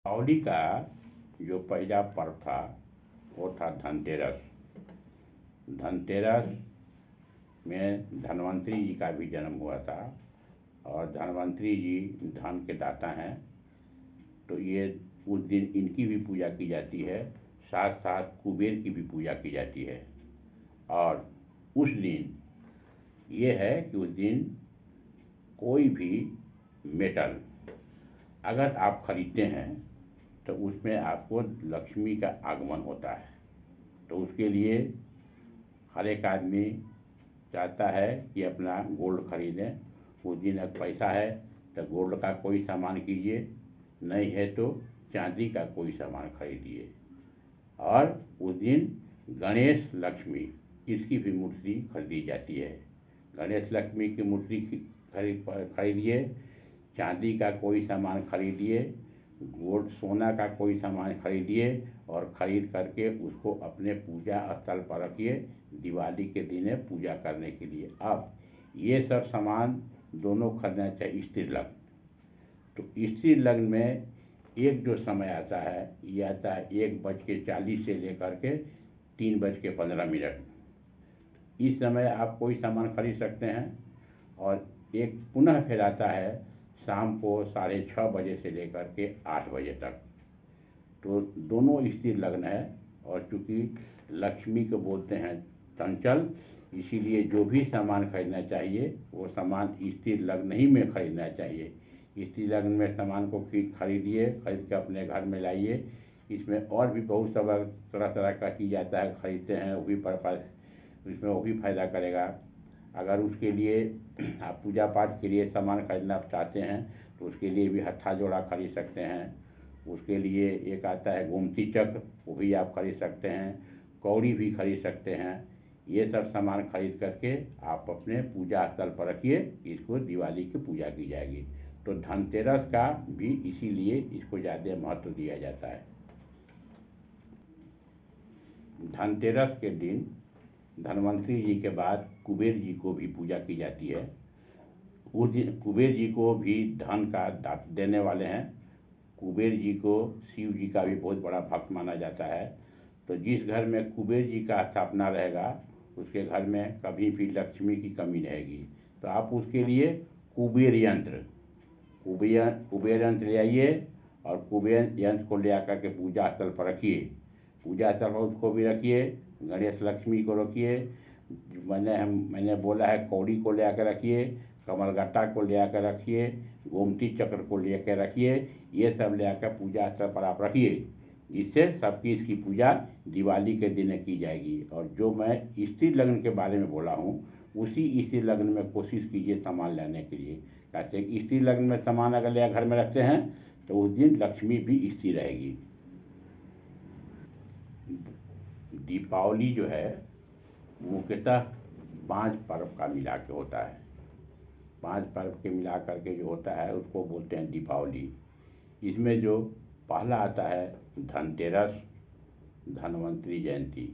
दीपावली का जो पहला पर्व था वो था धनतेरस। धनतेरस में धन्वंतरी जी का भी जन्म हुआ था और धन्वंतरी जी धन के दाता हैं, तो ये उस दिन इनकी भी पूजा की जाती है, साथ साथ कुबेर की भी पूजा की जाती है। और उस दिन ये है कि उस दिन कोई भी मेटल अगर आप खरीदते हैं तो उसमें आपको लक्ष्मी का आगमन होता है। तो उसके लिए हर एक आदमी चाहता है कि अपना गोल्ड खरीदें। उस दिन अगर पैसा है तो गोल्ड का कोई सामान कीजिए, नहीं है तो चांदी का कोई सामान खरीदिए। और उस दिन गणेश लक्ष्मी इसकी भी मूर्ति खरीदी जाती है। गणेश लक्ष्मी की मूर्ति खरीदिए, चांदी का कोई सामान खरीदिए, गोल्ड सोना का कोई सामान खरीदिए और ख़रीद करके उसको अपने पूजा स्थल पर रखिए दिवाली के दिन पूजा करने के लिए। अब ये सब सामान दोनों खरीदना चाहिए स्त्री लग्न। तो स्त्री लग्न में एक जो समय आता है ये आता है 1:40 से लेकर के 3:15। इस समय आप कोई सामान खरीद सकते हैं। और एक पुनः फिर आता है शाम को 6:30 से लेकर के 8 बजे तक। तो दोनों स्थिर लग्न है और चूँकि लक्ष्मी को बोलते हैं चंचल, इसीलिए जो भी सामान खरीदना चाहिए वो सामान स्थिर लग्न ही में खरीदना चाहिए। स्थिर लग्न में सामान को खरीदिए, खरीद के अपने घर में लाइए। इसमें और भी बहुत सब तरह तरह का चीज़ आता है, खरीदते हैं वो भी पर्पस, इसमें वो भी फ़ायदा करेगा। अगर उसके लिए आप पूजा पाठ के लिए सामान खरीदना चाहते हैं तो उसके लिए भी हत्था जोड़ा खरीद सकते हैं। उसके लिए एक आता है गोमती चक्र, वो भी आप खरीद सकते हैं। कौड़ी भी खरीद सकते हैं। ये सब सामान खरीद करके आप अपने पूजा स्थल पर रखिए, इसको दिवाली की पूजा की जाएगी। तो धनतेरस का भी इसीलिए इसको ज़्यादा महत्व दिया जाता है। धनतेरस के दिन धन्वंतरी जी के बाद कुबेर जी को भी पूजा की जाती है। उस दिन कुबेर जी को भी धन का देने वाले हैं। कुबेर जी को शिव जी का भी बहुत बड़ा भक्त माना जाता है। तो जिस घर में कुबेर जी का स्थापना रहेगा उसके घर में कभी भी लक्ष्मी की कमी रहेगी। तो आप उसके लिए कुबेर यंत्र कुबेर यंत्र ले आइए और कुबेर यंत्र को ले आकर के पूजा स्थल पर रखिए। पूजा स्थल पर उसको भी रखिए, गणेश लक्ष्मी को रखिए, मैंने बोला है कौड़ी को ले आकर रखिए, कमलगट्टा को ले आकर रखिए, गोमती चक्र को ले कर रखिए। ये सब ले आकर पूजा स्थल पर आप रखिए, इससे सबकी इसकी पूजा दिवाली के दिन की जाएगी। और जो मैं स्त्री लग्न के बारे में बोला हूँ उसी स्त्री लग्न में कोशिश कीजिए सामान लाने के लिए। कैसे स्त्री लग्न में सामान अगर ले घर में रखते हैं तो उस दिन लक्ष्मी भी स्त्री रहेगी। दीपावली जो है मुख्यतः 5 पर्व का मिला के होता है। 5 पर्व के मिला करके जो होता है उसको बोलते हैं दीपावली। इसमें जो पहला आता है धनतेरस, धन्वंतरी जयंती।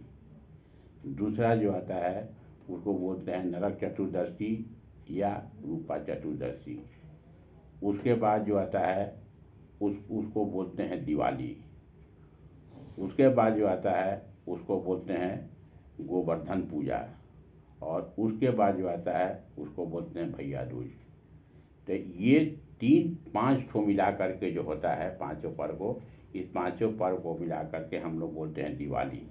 दूसरा जो आता है उसको बोलते हैं नरक चतुर्दशी या रूपा चतुर्दशी। उसके बाद जो आता है उसको बोलते हैं दिवाली। उसके बाद जो आता है उसको बोलते हैं गोवर्धन पूजा। और उसके बाद जो आता है उसको बोलते हैं भैया दूज। तो ये 3-5 ठो मिला करके जो होता है पाँचों पर्व को, इस पाँचों पर्व को मिला करके हम लोग बोलते हैं दिवाली।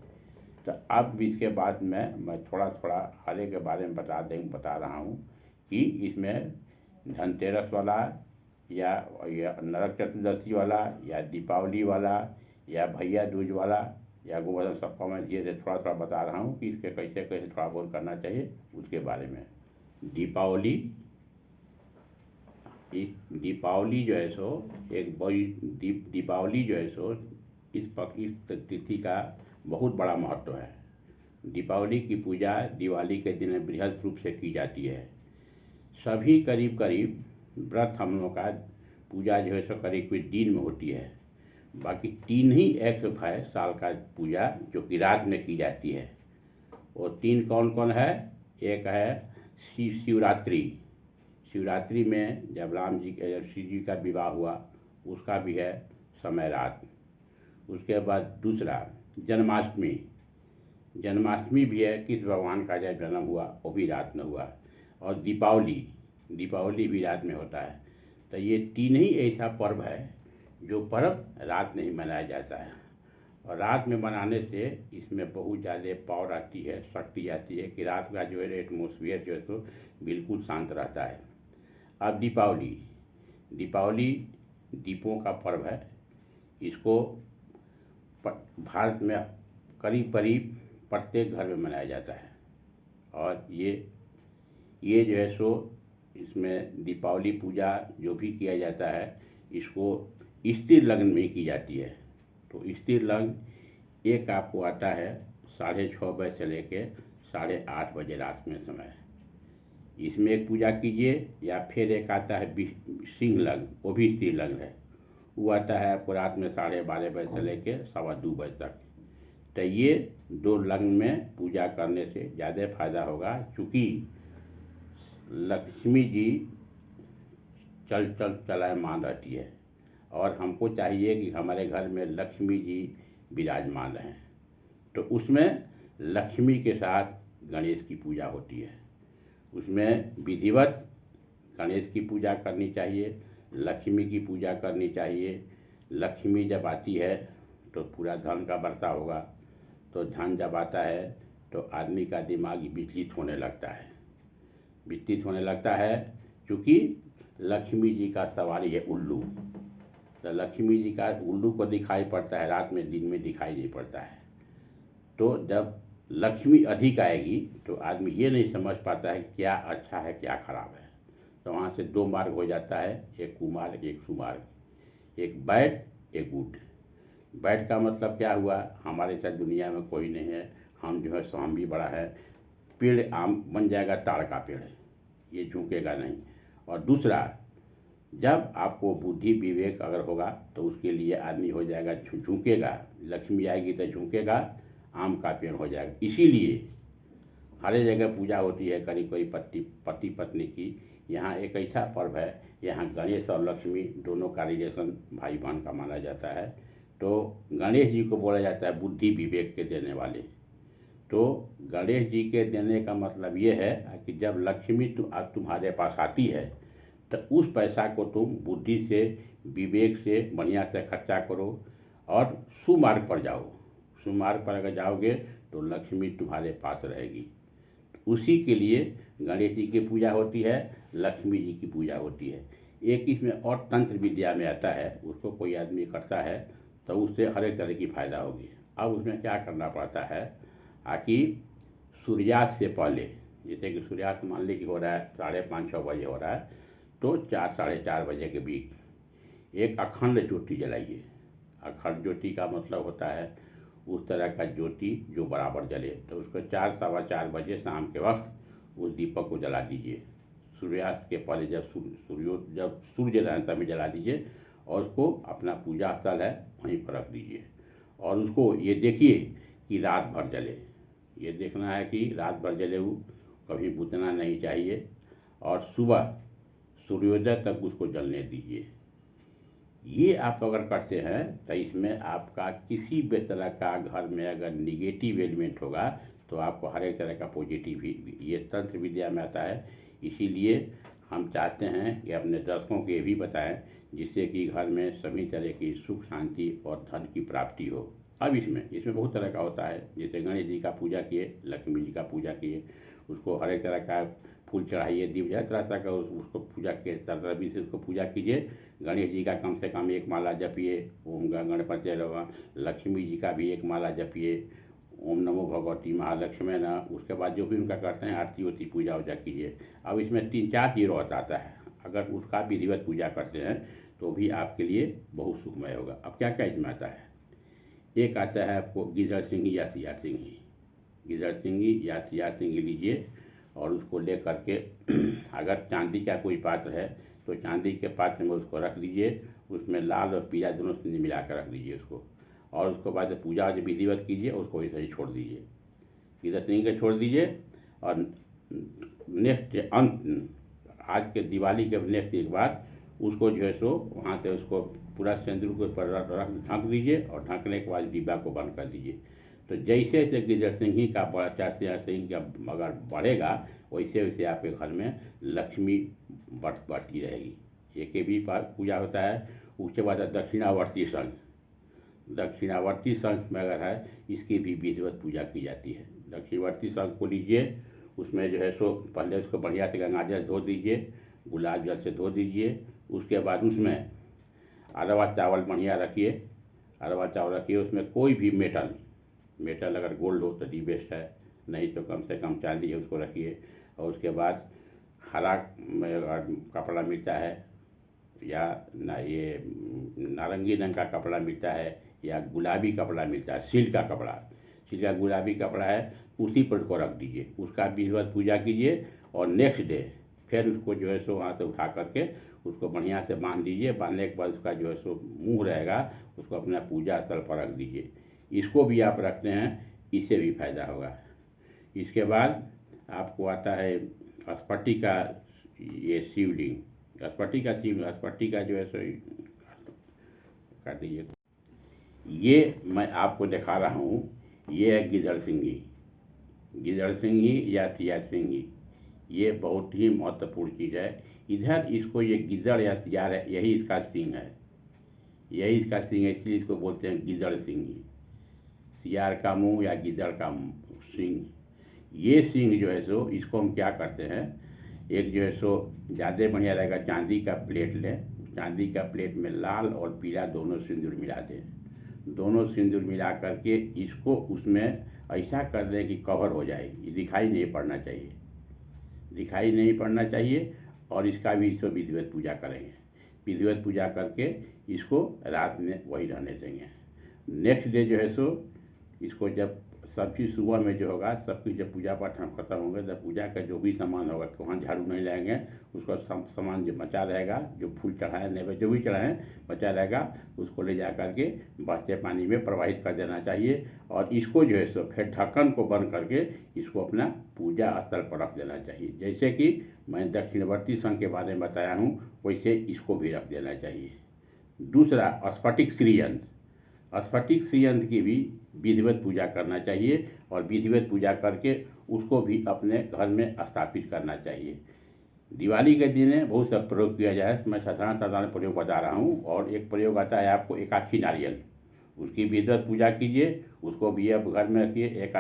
तो अब इसके बाद में मैं थोड़ा थोड़ा हर एक के बारे में बता रहा हूँ कि इसमें धनतेरस वाला या नरक चतुर्दशी वाला या दीपावली वाला या भैया दूज वाला या गोवर्धन, सबका मैं धीरे थोड़ा थोड़ा बता रहा हूँ कि इसके कैसे कैसे थोड़ा बहुत करना चाहिए उसके बारे में। दीपावली दीपावली जो है सो एक बड़ी दीपावली जो है सो इस तिथि का बहुत बड़ा महत्व है। दीपावली की पूजा दिवाली के दिन बृहद रूप से की जाती है। सभी करीब करीब व्रत हम लोग का पूजा जो है सो करीब करीब दिन में होती है। बाकी 3 ही एक है साल का पूजा जो कि रात में की जाती है। वो 3 कौन कौन है? एक है शिवरात्रि। शिवरात्रि में जब शिव जी का विवाह हुआ उसका भी है। समय रात। उसके बाद दूसरा जन्माष्टमी, जन्माष्टमी भी है, कृष्ण भगवान का जब जन्म हुआ वो भी रात में हुआ। और दीपावली, दीपावली भी रात में होता है। तो ये तीन ही ऐसा पर्व है जो पर्व रात में ही मनाया जाता है। और रात में मनाने से इसमें बहुत ज़्यादा पावर आती है, शक्ति आती है कि रात का जो है एटमोसफियर जो है सो बिल्कुल शांत रहता है। अब दीपावली, दीपावली दीपों का पर्व है। इसको भारत में करीब करीब प्रत्येक घर में मनाया जाता है। और ये जो है सो इसमें दीपावली पूजा जो भी किया जाता है इसको स्थिर लग्न में की जाती है। तो स्थिर लग्न एक आपको आता है 6:30 बजे से लेके 8:30 बजे रात में समय, इसमें एक पूजा कीजिए। या फिर एक आता है सिंह लग्न, वो भी स्थिर लग्न है, वो आता है आपको रात में 12:30 बजे से लेके 2:15 बजे तक। तो ये दो लग्न में पूजा करने से ज़्यादा फायदा होगा, क्योंकि लक्ष्मी जी चलायमान रहती है और हमको चाहिए कि हमारे घर में लक्ष्मी जी विराजमान रहें। तो उसमें लक्ष्मी के साथ गणेश की पूजा होती है, उसमें विधिवत गणेश की पूजा करनी चाहिए, लक्ष्मी की पूजा करनी चाहिए। लक्ष्मी जब आती है तो पूरा धन का वर्षा होगा। तो धन जब आता है तो आदमी का दिमाग विचलित होने लगता है, विचलित होने लगता है, क्योंकि लक्ष्मी जी का सवारी है उल्लू। तो लक्ष्मी जी का उल्लू को दिखाई पड़ता है रात में, दिन में दिखाई नहीं पड़ता है। तो जब लक्ष्मी अधिक आएगी तो आदमी ये नहीं समझ पाता है क्या अच्छा है क्या खराब है। तो वहाँ से दो मार्ग हो जाता है, एक कुमार्ग एक सुमार्ग, एक बैड एक गुड। बैड का मतलब क्या हुआ, हमारे साथ दुनिया में कोई नहीं है, हम जो है सो हम भी बड़ा है, पेड़ आम बन जाएगा, ताड़ का पेड़ है, ये झुकेगा नहीं। और दूसरा, जब आपको बुद्धि विवेक अगर होगा तो उसके लिए आदमी हो जाएगा झुकेगा, लक्ष्मी आएगी तो झुकेगा, आम का पेड़ हो जाएगा। इसीलिए हर जगह पूजा होती है करीब करीब पति पत्नी की। यहाँ एक ऐसा पर्व है, यहाँ गणेश और लक्ष्मी दोनों का रिलेशन भाई बहन का माना जाता है। तो गणेश जी को बोला जाता है बुद्धि विवेक के देने वाले। तो गणेश जी के देने का मतलब ये है कि जब लक्ष्मी तुम्हारे पास आती है तो उस पैसा को तुम बुद्धि से विवेक से बढ़िया से खर्चा करो और सुमार्ग पर जाओ। सुमार्ग पर अगर जाओगे तो लक्ष्मी तुम्हारे पास रहेगी। उसी के लिए गणेश जी की पूजा होती है, लक्ष्मी जी की पूजा होती है। एक इसमें और तंत्र विद्या में आता है, उसको कोई आदमी करता है तो उससे हर एक तरह की फायदा होगी। अब उसमें क्या करना पड़ता है कि सूर्यास्त से पहले, जैसे कि सूर्यास्त मान ली कि हो रहा है 5:30-6 बजे हो रहा है, तो 4-4:30 बजे के बीच एक अखंड ज्योति जलाइए। अखंड ज्योति का मतलब होता है उस तरह का ज्योति जो बराबर जले। तो उसको 4-4:15 बजे शाम के वक्त उस दीपक को जला दीजिए। सूर्यास्त के पहले जब सूर्य रहता तभी जला दीजिए और उसको अपना पूजा स्थल है वहीं पर रख दीजिए। और उसको ये देखिए कि रात भर जले, ये देखना है कि रात भर जले, वो कभी बुझना नहीं चाहिए। और सुबह सूर्योदय तक उसको जलने दीजिए। ये आप अगर करते हैं तो इसमें आपका किसी भी तरह का घर में अगर निगेटिव एलिमेंट होगा तो आपको हर एक तरह का पॉजिटिव ही ये तंत्र विद्या में आता है। इसीलिए हम चाहते हैं कि अपने दर्शकों को ये भी बताएं जिससे कि घर में सभी तरह की सुख शांति और धन की प्राप्ति हो। अब इसमें बहुत तरह का होता है, जैसे गणेश जी का पूजा किए, लक्ष्मी जी का पूजा किए, उसको हर एक तरह का फूल चढ़ाइए, दीप जला तरह का उसको पूजा के तरह से उसको पूजा कीजिए। गणेश जी का कम से कम एक माला जपिए, ओम गणपति नमः। लक्ष्मी जी का भी एक माला जपिए, ओम नमो भगवती महालक्ष्मी न। उसके बाद जो भी उनका करते हैं आरती होती पूजा वूजा कीजिए। अब इसमें 3-4 चीज़ और आता है, अगर उसका विधिवत पूजा करते हैं तो भी आपके लिए बहुत सुखमय होगा। अब क्या क्या इसमें आता है, एक आता है आपको गिदड़ सिंगी या सियार सिंगी। गिदड़ सिंगी या सियार सिंगी लीजिए और उसको ले करके अगर चांदी का कोई पात्र है तो चांदी के पात्र में उसको रख दीजिए, उसमें लाल और पीला दोनों सिंगी मिला कर रख दीजिए उसको। और उसके बाद पूजा जो विधिवत कीजिए उसको ऐसे ही छोड़ दीजिए, गिदड़ सिंगी के छोड़ दीजिए। और नेक्स्ट अंत आज के दिवाली के नेक्स्ट के बाद उसको जो है सो वहाँ से उसको पूरा सिंदूर के ऊपर रख ढक दीजिए और ढकने के बाद डिब्बा को बंद कर दीजिए। तो जैसे जैसे गिरधर सिंह का बच्चा से इनका अगर बढ़ेगा वैसे वैसे आपके घर में लक्ष्मी बढ़ती रहेगी। ये के भी पूजा होता है। उसके बाद दक्षिणावर्ती संघ, दक्षिणावर्ती संघ में अगर है इसकी भी विधिवत पूजा की जाती है। दक्षिणावर्ती संघ को लीजिए, उसमें जो है सो पहले उसको बढ़िया से गंगा जल धो दीजिए, गुलाब जल से धो दीजिए। उसके बाद उसमें अरवा चावल बढ़िया रखिए, अरवा चावल रखिए। उसमें कोई भी मेटल अगर गोल्ड हो तो दी बेस्ट है, नहीं तो कम से कम चांदी है उसको रखिए। और उसके बाद हरा कपड़ा मिलता है या ना ये नारंगी रंग का कपड़ा मिलता है या गुलाबी कपड़ा मिलता है, सिल्क का कपड़ा, सिल्क का गुलाबी कपड़ा है, उसी पर उसको रख दीजिए। उसका विधिवत पूजा कीजिए और नेक्स्ट डे फिर उसको जो है सो वहाँ से उठा करके उसको बढ़िया से बांध दीजिए। बांधने के बाद उसका जो है सो मुँह रहेगा उसको अपना पूजा स्थल पर रख दीजिए। इसको भी आप रखते हैं, इससे भी फायदा होगा। इसके बाद आपको आता है स्फटिक का ये शिवलिंग, स्फटिक का जो है सो कर दीजिए। ये मैं आपको दिखा रहा हूँ, ये है गिदड़ सिंही या तिया सिंही। ये बहुत ही महत्वपूर्ण चीज़ है। इधर इसको ये गिदड़ या तियार है, यही इसका सिंह है, यही इसका सिंह है, इसलिए इसको बोलते हैं गिदड़ सिंही। सियार का मुंह या गिदड़ का सिंह। ये सिंह जो है सो इसको हम क्या करते हैं, एक जो है सो ज़्यादा बढ़िया रहेगा, चांदी का प्लेट लें, चांदी का प्लेट में लाल और पीला दोनों सिंदूर मिला दें। दोनों सिंदूर मिला करके इसको उसमें ऐसा कर दें कि कवर हो जाए, ये दिखाई नहीं पड़ना चाहिए, दिखाई नहीं पड़ना चाहिए। और इसका भी इसको विधिवत पूजा करेंगे। विधिवत पूजा करके इसको रात में वही रहने देंगे। नेक्स्ट डे जो है सो इसको जब सब चीज़ सुबह में जो होगा, सब कुछ जब पूजा पाठ खत्म होंगे तब पूजा का जो भी सामान होगा, वहाँ झाड़ू नहीं लगाएंगे, उसका सामान जो बचा रहेगा, जो फूल चढ़ाए नैवेद्य जो भी चढ़ाएँ बचा रहेगा, उसको ले जा करके बहते पानी में प्रवाहित कर देना चाहिए। और इसको जो है सो फिर ढक्कन को बंद करके इसको अपना पूजा स्थल पर रख देना चाहिए। जैसे कि मैं दक्षिणावर्ती संघ के बारे में बताया हूँ, वैसे इसको भी रख देना चाहिए। दूसरा स्फटिक श्रीयंत्र की भी विधिवत पूजा करना चाहिए और विधिवत पूजा करके उसको भी अपने घर में स्थापित करना चाहिए। दिवाली के दिन बहुत सा प्रयोग किया जाए, मैं साधारण प्रयोग बता रहा हूँ। और एक प्रयोग आता है आपको एकाक्षी नारियल, उसकी विधिवत पूजा कीजिए, उसको भी अब घर में रखिए। एक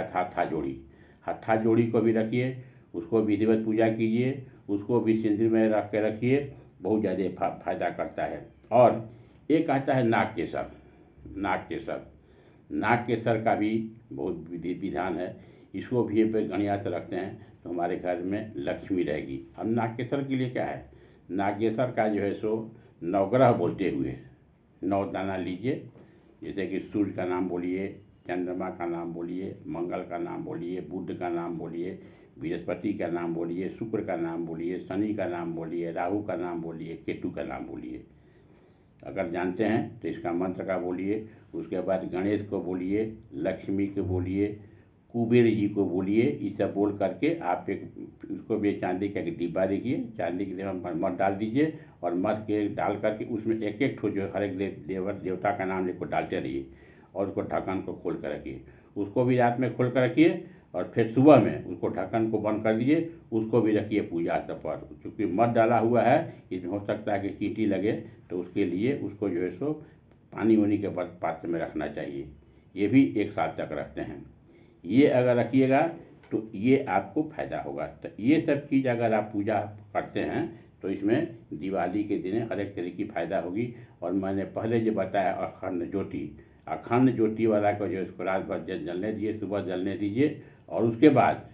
हत्था जोड़ी को भी रखिए, उसको विधिवत पूजा कीजिए, उसको भी सिंदूर में रख के रखिए, बहुत ज़्यादा फायदा करता है। और एक आता है नाग केसर का भी बहुत विधि विधान है। इसको भी बढ़िया से रखते हैं तो हमारे घर में लक्ष्मी रहेगी। अब नाग केसर के लिए क्या है, नाग केसर का जो है सो नवग्रह बोलते हुए 9 दाना लीजिए। जैसे कि सूर्य का नाम बोलिए, चंद्रमा का नाम बोलिए, मंगल का नाम बोलिए, बुध का नाम बोलिए, बृहस्पति का नाम बोलिए, शुक्र का नाम बोलिए, शनि का नाम बोलिए, राहु का नाम बोलिए, केतु का नाम बोलिए। अगर जानते हैं तो इसका मंत्र का बोलिए। उसके बाद गणेश को बोलिए, लक्ष्मी को बोलिए, कुबेर जी को बोलिए। ये सब बोल करके आप उसको भी चांदी का एक डिब्बा देखिए, चांदी के डिब्बा में मध डाल दीजिए और मध के डाल करके उसमें एक एक ठो जो हर एक देवता का नाम लिखो डालते रहिए और उसको ढक्कन को खोल कर रखिए। उसको भी रात में खोल कर रखिए और फिर सुबह में उसको ढक्कन को बंद कर दीजिए, उसको भी रखिए पूजा स्थल पर। क्योंकि मध डाला हुआ है, इसमें हो सकता है कि चींटी लगे, तो उसके लिए उसको जो है सो पानी वानी के पास में रखना चाहिए। ये भी 1 साल तक रखते हैं। ये अगर रखिएगा तो ये आपको फायदा होगा। तो ये सब चीज़ अगर आप पूजा करते हैं तो इसमें दिवाली के दिन हर एक तरह की फायदा होगी। और मैंने पहले जो बताया अखंड ज्योति वाला को जो इसको रात भर जलने दीजिए, सुबह जलने दीजिए। और उसके बाद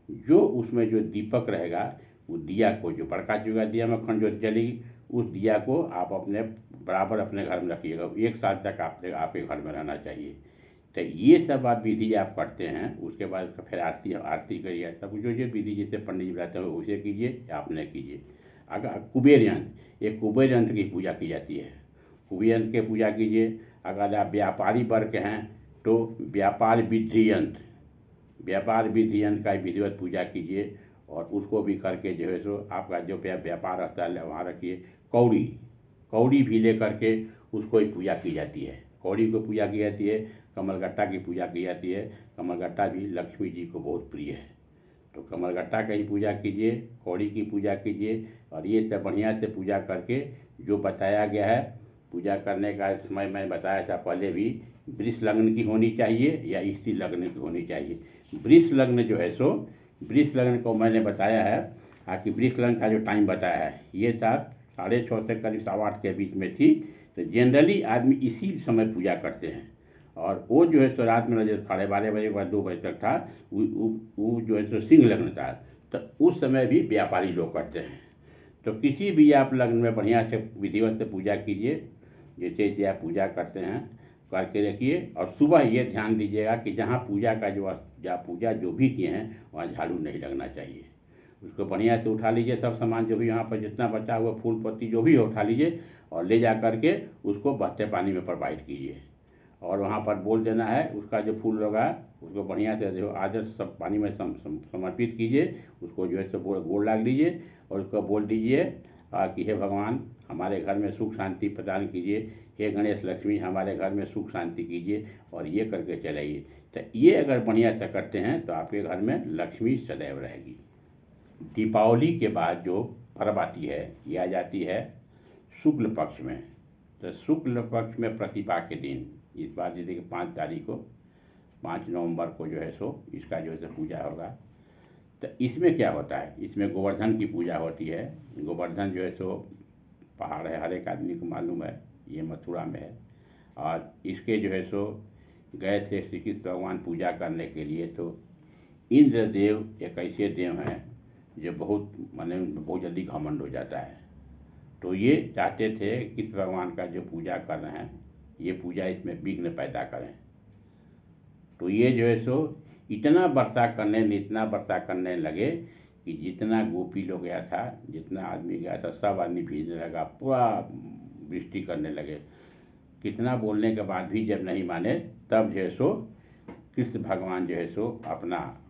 जो उसमें जो दीपक रहेगा, वो दिया को जो बड़का चूल्हा दिया में अखंड ज्योति जलेगी, उस दिया को आप अपने बराबर अपने घर में रखिएगा। 1 साल तक आपके घर में रहना चाहिए। तो ये सब आप विधि आप करते हैं। उसके बाद फिर आरती करिए, सब जो विधि जैसे पंडित जी बताते हैं उसे कीजिए या आप नहीं कीजिए। अगर कुबेर यंत्र की पूजा की जाती है, कुबेर यंत्र की पूजा कीजिए। अगर आप व्यापारी वर्ग के हैं तो व्यापार विधि यंत्र का विधिवत पूजा कीजिए और उसको भी करके जो है सो आपका जो व्यापार रहता है वहाँ रखिए। कौड़ी कौड़ी भी लेकर के उसको ही पूजा की जाती है। कौड़ी को पूजा की जाती है, कमलगट्टा की पूजा की जाती है। कमलगट्टा भी लक्ष्मी जी को बहुत प्रिय है, तो कमलगट्टा का ही पूजा कीजिए, कौड़ी की पूजा कीजिए। और ये सब बढ़िया से पूजा करके जो बताया गया है पूजा करने का समय मैंने बताया था पहले भी, वृष लग्न की होनी चाहिए या स्त्री लग्न की होनी चाहिए। वृष लग्न जो है सो वृष लग्न को मैंने बताया है कि वृष लग्न का जो टाइम बताया है ये था 6:30 से करीब 8:15 के बीच में थी। तो जनरली आदमी इसी समय पूजा करते हैं। और वो जो है सो रात में 12:30 बजे के बाद 2 बजे तक था, वो जो है सो सिंह लग्न था। तो उस समय भी व्यापारी लोग करते हैं। तो किसी भी आप लग्न में बढ़िया से विधिवत से पूजा कीजिए, जैसे जैसे आप पूजा करते हैं करके रखिए। और सुबह ये ध्यान दीजिएगा कि जहाँ पूजा का पूजा जो भी किए हैं वहाँ झाड़ू नहीं लगना चाहिए। उसको बढ़िया से उठा लीजिए, सब सामान जो भी यहाँ पर जितना बचा हुआ फूल पत्ती जो भी है उठा लीजिए और ले जा करके उसको बहते पानी में प्रवाहित कीजिए। और वहाँ पर बोल देना है, उसका जो फूल होगा उसको बढ़िया से जो आदर सब पानी में समर्पित कीजिए। उसको जो है सो गोड़ लाग लीजिए और उसको बोल दीजिए कि हे भगवान हमारे घर में सुख शांति प्रदान कीजिए, हे गणेश लक्ष्मी हमारे घर में सुख शांति कीजिए, और ये करके चलाइए। तो ये अगर बढ़िया से करते हैं तो आपके घर में लक्ष्मी सदैव रहेगी। दीपावली के बाद जो पर्व आती है ये आ जाती है शुक्ल पक्ष में। तो शुक्ल पक्ष में प्रतिपा के दिन, इस बार जैसे कि 5 तारीख को 5 नवंबर को जो है सो इसका जो है सो पूजा होगा। तो इसमें क्या होता है, इसमें गोवर्धन की पूजा होती है। गोवर्धन जो है सो पहाड़ है, हर एक आदमी को मालूम है, ये मथुरा में है। और इसके जो है सो गए थे श्री कृष्ण भगवान पूजा करने के लिए। तो इंद्रदेव एक ऐसे देव हैं जो बहुत जल्दी घमंड हो जाता है। तो ये चाहते थे कृष्ण भगवान का जो पूजा कर रहे हैं ये पूजा इसमें विघ्न पैदा करें। तो ये जो है सो इतना वर्षा करने लगे कि जितना गोपी लोग गया था, जितना आदमी गया था, सब आदमी भीगने लगा, पूरा वृष्टि करने लगे। कितना बोलने के बाद भी जब नहीं माने, तब जो है सो कृष्ण भगवान जो है सो अपना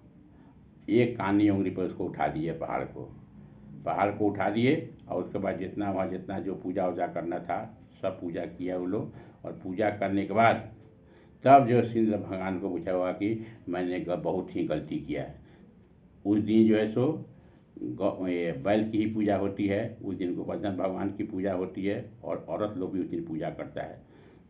एक कानी उंगली पर उसको उठा दिए, पहाड़ को उठा दिए। और उसके बाद जितना जो पूजा वूजा करना था सब पूजा किया वो लोग। और पूजा करने के बाद तब जो सिंह भगवान को पूछा हुआ कि मैंने बहुत ही गलती किया है। उस दिन जो है सो ये बैल की ही पूजा होती है, उस दिन गोवर्धन भगवान की पूजा होती है और औरत लोग भी उस दिन पूजा करता है।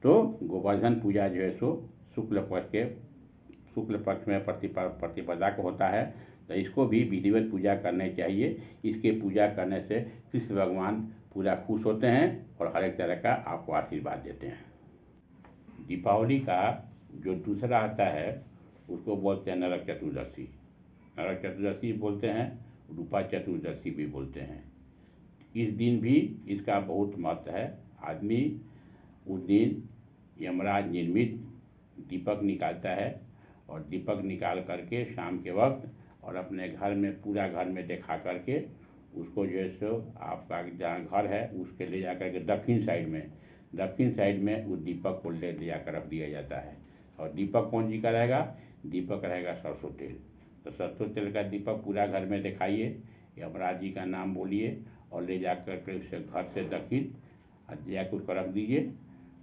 तो गोवर्धन पूजा जो है सो शुक्ल पक्ष में प्रतिपदा को होता है। तो इसको भी विधिवत पूजा करनी चाहिए। इसके पूजा करने से कृष्ण भगवान पूरा खुश होते हैं और हर एक तरह का आपको आशीर्वाद देते हैं। दीपावली का जो दूसरा आता है उसको बोलते हैं नरक चतुर्दशी। नरक चतुर्दशी बोलते हैं, रूपा चतुर्दशी भी बोलते हैं। इस दिन भी इसका बहुत महत्व है। आदमी उस दिन यमराज निर्मित दीपक निकालता है और दीपक निकाल करके शाम के वक्त और अपने घर में पूरा घर में दिखा करके उसको जो है सो आपका जहाँ घर है उसके ले जा करके दक्षिण साइड में उस दीपक को ले जाकर रख दिया जाता है। और दीपक कौन जी का रहेगा, दीपक रहेगा सरसों तेल। तो सरसों तेल का दीपक पूरा घर में दिखाइए, यमराज जी का नाम बोलिए और ले जा करके उसे घर से दक्षिण जाकर उसको रख दीजिए।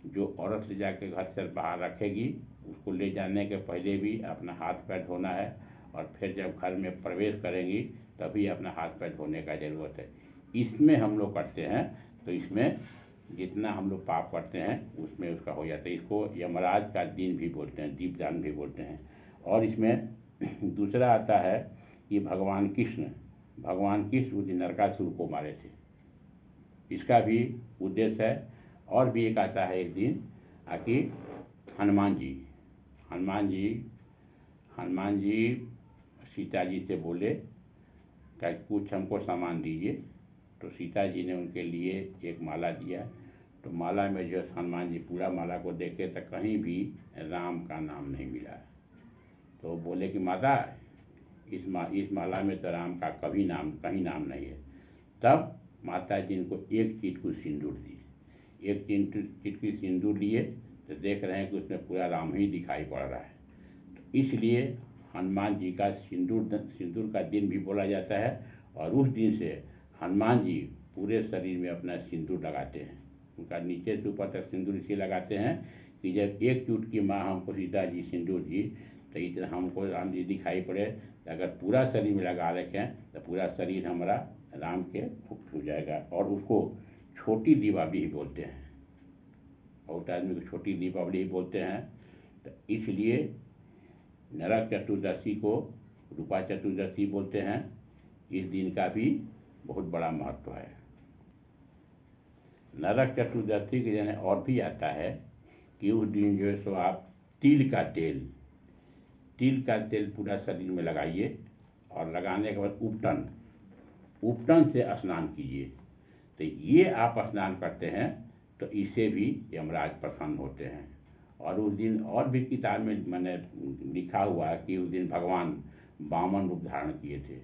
जो औरत ले जाकर घर से बाहर रखेगी उसको ले जाने के पहले भी अपना हाथ पैर धोना है, और फिर जब घर में प्रवेश करेंगी तभी अपना हाथ पैर धोने का ज़रूरत है। इसमें हम लोग करते हैं तो इसमें जितना हम लोग पाप करते हैं उसमें उसका हो जाता है। इसको यमराज का दिन भी बोलते हैं, दीपदान भी बोलते हैं। और इसमें दूसरा आता है कि भगवान कृष्ण उस दिन नरकासुर को मारे थे, इसका भी उद्देश्य है। और भी एक आता है एक दिन कि हनुमान जी सीता जी से बोले कि कुछ हमको सामान दीजिए। तो सीता जी ने उनके लिए एक माला दिया। तो माला में जो हनुमान जी पूरा माला को देखे तो कहीं भी राम का नाम नहीं मिला। तो बोले कि माता इस माला में तो राम का कहीं नाम नहीं है। तब माता जी इनको एक चीटकू सिंदूर दी, एक चीटकू सिंदूर लिए तो देख रहे हैं कि उसमें पूरा राम ही दिखाई पड़ रहा है। तो इसलिए हनुमान जी का सिंदूर का दिन भी बोला जाता है। और उस दिन से हनुमान जी पूरे शरीर में अपना सिंदूर लगाते हैं। उनका नीचे से ऊपर तक सिंदूर इसलिए लगाते हैं कि जब एक चुटकी माँ हमको सीता जी सिंदूर जी, तो इतना हमको राम जी दिखाई पड़े, अगर पूरा शरीर में लगा रखें तो पूरा शरीर हमारा राम के फुट हो जाएगा। और उसको छोटी दीपावली ही बोलते हैं, बहुत आदमी को छोटी दीपावली ही बोलते हैं। तो इसलिए नरक चतुर्दशी को रूपा चतुर्दशी बोलते हैं। इस दिन का भी बहुत बड़ा महत्व है। नरक चतुर्दशी के दिन और भी आता है कि उस दिन जो है सो आप तिल का तेल पूरा शरीर में लगाइए, और लगाने के बाद उपटन से स्नान कीजिए। तो ये आप स्नान करते हैं तो इससे भी यमराज प्रसन्न होते हैं। और उस दिन और भी किताब में मैंने लिखा हुआ है कि उस दिन भगवान वामन रूप धारण किए थे,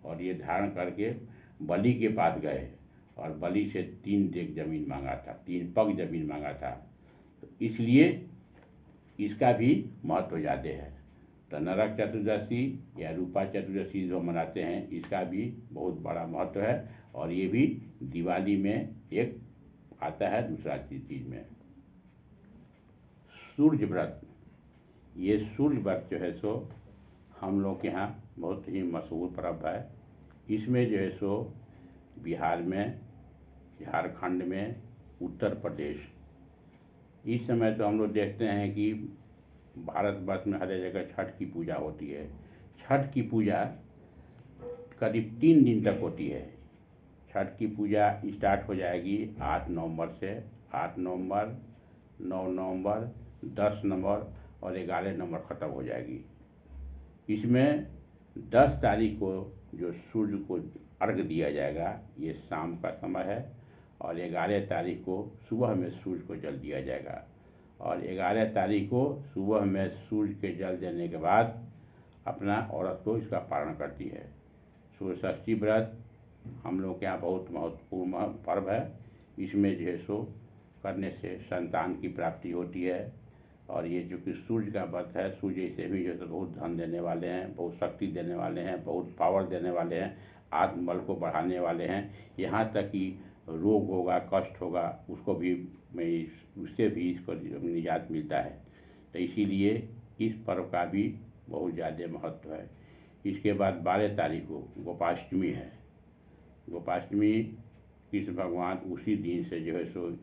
और ये धारण करके बलि के पास गए और बलि से 3 डेग जमीन मांगा था, 3 पग जमीन मांगा था। तो इसलिए इसका भी महत्व ज़्यादा है। तो नरक चतुर्दशी या रूपा चतुर्दशी जो मनाते हैं, इसका भी बहुत बड़ा महत्व है। और ये भी दिवाली में एक आता है। दूसरा चीज़ में सूर्य व्रत, ये सूर्य व्रत जो है सो हम लोग के यहाँ बहुत ही मशहूर पर्व है। इसमें जो है सो बिहार में, झारखंड में, उत्तर प्रदेश, इस समय तो हम लोग देखते हैं कि भारतवर्ष में हर जगह छठ की पूजा होती है। छठ की पूजा करीब 3 दिन तक होती है। छठ की पूजा स्टार्ट हो जाएगी 8 नवंबर से। 8 नवंबर, 9 नवंबर, 10 नवंबर और 11 नवंबर ख़त्म हो जाएगी। इसमें 10 तारीख को जो सूर्य को अर्घ दिया जाएगा, ये शाम का समय है। और 11 तारीख को सुबह में सूर्य को जल दिया जाएगा। और 11 तारीख को सुबह में सूर्य के जल देने के बाद अपना औरत को इसका पारण करती है। सूर्य षष्ठी व्रत हम लोग के यहाँ बहुत महत्वपूर्ण पर्व है। इसमें जो है सो करने से संतान की प्राप्ति होती है। और ये जो कि सूर्य का व्रत है, सूर्य से भी जो है बहुत धन देने वाले हैं, बहुत शक्ति देने वाले हैं, बहुत पावर देने वाले हैं, आत्मबल को बढ़ाने वाले हैं। यहाँ तक कि रोग होगा, कष्ट होगा, उसको भी उससे भी इसको निजात मिलता है। तो इसीलिए इस पर्व का भी बहुत ज़्यादा महत्व है। इसके बाद 12 तारीख को गोपाष्टमी है। गोपाष्टमी कृष्ण भगवान उसी दिन से जो है सो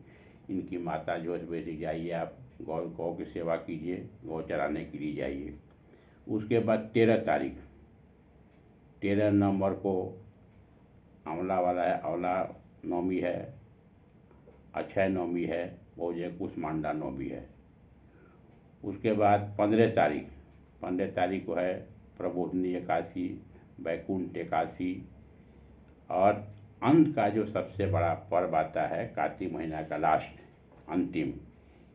इनकी माता जो है वैसे जाइए आप गौ की सेवा कीजिए, गौ चराने के लिए जाइए। उसके बाद 13 नवंबर को आंवला वाला है, आंवला नवमी है, अक्षय नवमी है, वो जो कुष्मांडा नवमी है। उसके बाद 15 तारीख को है प्रबोधिनी एकादशी, वैकुंठ एकादशी। और अंत का जो सबसे बड़ा पर्व आता है कार्तिक महीना का लास्ट अंतिम,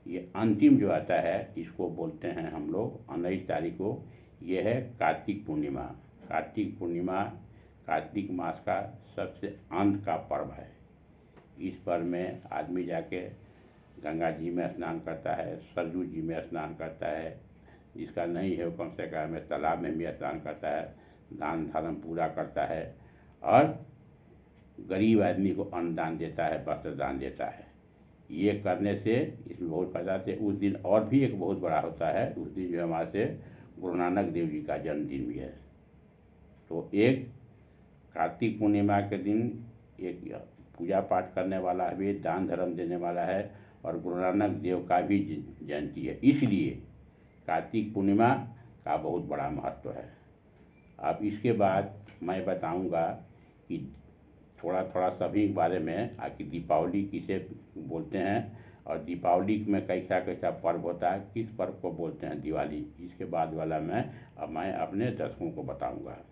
ये अंतिम जो आता है इसको बोलते हैं हम लोग 19 तारीख को, ये है कार्तिक पूर्णिमा। कार्तिक पूर्णिमा कार्तिक मास का सबसे अंत का पर्व है। इस पर्व में आदमी जाके गंगा जी में स्नान करता है, सरयू जी में स्नान करता है। जिसका नहीं है वो कम से कम में तालाब में भी स्नान करता है, दान धर्म पूरा करता है, और गरीब आदमी को अन्न दान देता है, वस्त्र दान देता है। ये करने से इसमें बहुत फायदा से। उस दिन और भी एक बहुत बड़ा होता है, उस दिन जो हमारे से गुरु नानक देव जी का जन्मदिन भी है। तो एक कार्तिक पूर्णिमा के दिन एक पूजा पाठ करने वाला भी, दान धर्म देने वाला है, और गुरु नानक देव का भी जयंती है। इसलिए कार्तिक पूर्णिमा का बहुत बड़ा महत्व है। अब इसके बाद मैं बताऊंगा कि थोड़ा थोड़ा सभी के बारे में, आखिर दीपावली किसे बोलते हैं, और दीपावली में कैसा कैसा पर्व होता है, किस पर्व को बोलते हैं दिवाली। इसके बाद वाला मैं अपने दर्शकों को बताऊंगा।